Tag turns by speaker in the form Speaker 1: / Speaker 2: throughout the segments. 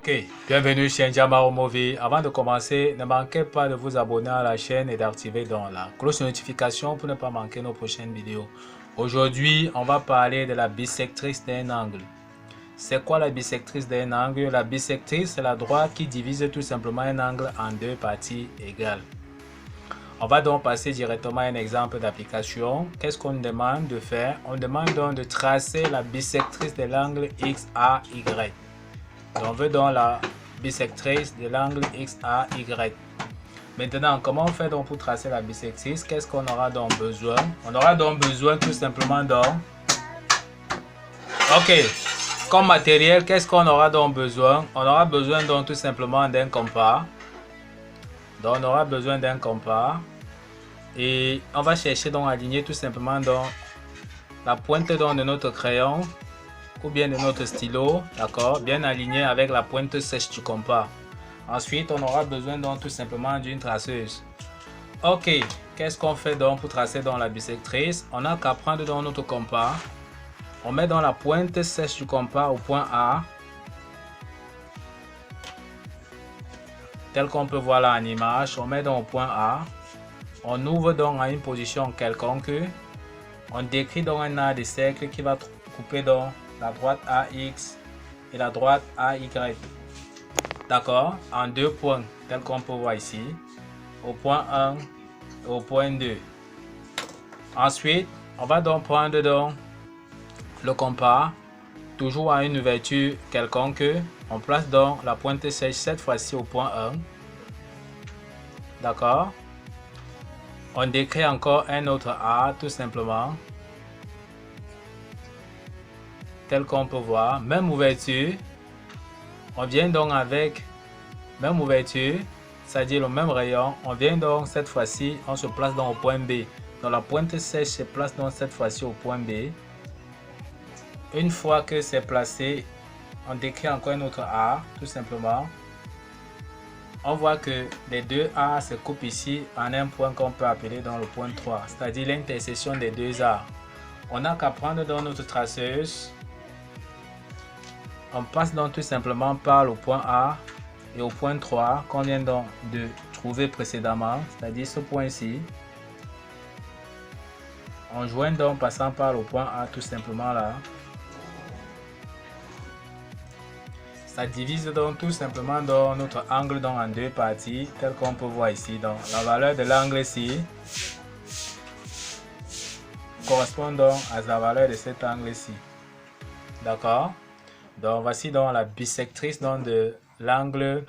Speaker 1: Ok, bienvenue chez Njamaro Movie. Avant de commencer, ne manquez pas de vous abonner à la chaîne et d'activer dans la cloche de notification pour ne pas manquer nos prochaines vidéos. Aujourd'hui, on va parler de la bisectrice d'un angle. C'est quoi la bisectrice d'un angle? La bisectrice, c'est la droite qui divise tout simplement un angle en deux parties égales. On va donc passer directement à un exemple d'application. Qu'est-ce qu'on demande de faire? On demande donc de tracer la bisectrice de l'angle XAY. On veut donc la bisectrice de l'angle XAY. Maintenant, comment on fait donc pour tracer la bisectrice? Qu'est-ce qu'on aura donc besoin? On aura donc besoin tout simplement donc... Ok, comme matériel, qu'est-ce qu'on aura donc besoin? On aura besoin donc tout simplement d'un compas. Donc on aura besoin d'un compas. Et on va chercher donc à aligner tout simplement donc la pointe donc de notre crayon ou bien de notre stylo, d'accord, bien aligné avec la pointe sèche du compas. Ensuite, on aura besoin donc tout simplement d'une traceuse. Ok, qu'est-ce qu'on fait donc pour tracer dans la bisectrice? On n'a qu'à prendre dans notre compas, on met dans la pointe sèche du compas au point A, tel qu'on peut voir là en image. On met donc au point A, on ouvre donc à une position quelconque, on décrit donc un arc de cercle qui va couper donc la droite AX et la droite AY, d'accord, en deux points, tel qu'on peut voir ici, au point 1 et au point 2. Ensuite, on va donc prendre donc le compas, toujours à une ouverture quelconque, on place donc la pointe sèche cette fois-ci au point 1, d'accord. On décrit encore un autre arc tout simplement, tel qu'on peut voir, même ouverture. On vient donc avec même ouverture, c'est-à-dire le même rayon. On vient donc cette fois-ci, on se place donc au point B. Donc la pointe sèche se place donc cette fois-ci au point B. Une fois que c'est placé, on décrit encore un autre A, tout simplement. On voit que les deux A se coupent ici en un point qu'on peut appeler dans le point 3, c'est-à-dire l'intersection des deux A. On n'a qu'à prendre donc notre traceuse. On passe donc tout simplement par le point A et au point 3 qu'on vient donc de trouver précédemment, c'est-à-dire ce point-ci. On joint donc passant par le point A tout simplement là. Ça divise donc tout simplement dans notre angle donc en deux parties, tel qu'on peut voir ici. Donc la valeur de l'angle ici correspond donc à la valeur de cet angle-ci. D'accord? Donc voici donc la bisectrice donc de l'angle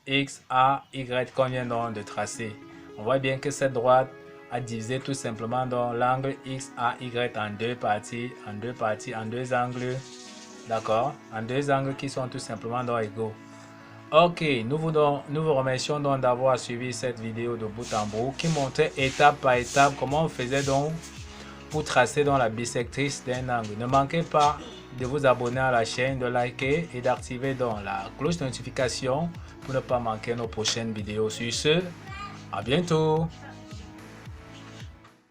Speaker 1: XAY qu'on vient donc de tracer. On voit bien que cette droite a divisé tout simplement donc l'angle XAY en deux parties, en deux angles. D'accord? En deux angles qui sont tout simplement donc égaux. Ok, nous vous remercions donc d'avoir suivi cette vidéo de bout en bout qui montrait étape par étape comment on faisait donc pour tracer dans la bisectrice d'un angle. Ne manquez pas de vous abonner à la chaîne, de liker et d'activer dans la cloche de notification pour ne pas manquer nos prochaines vidéos. Sur ce, à bientôt.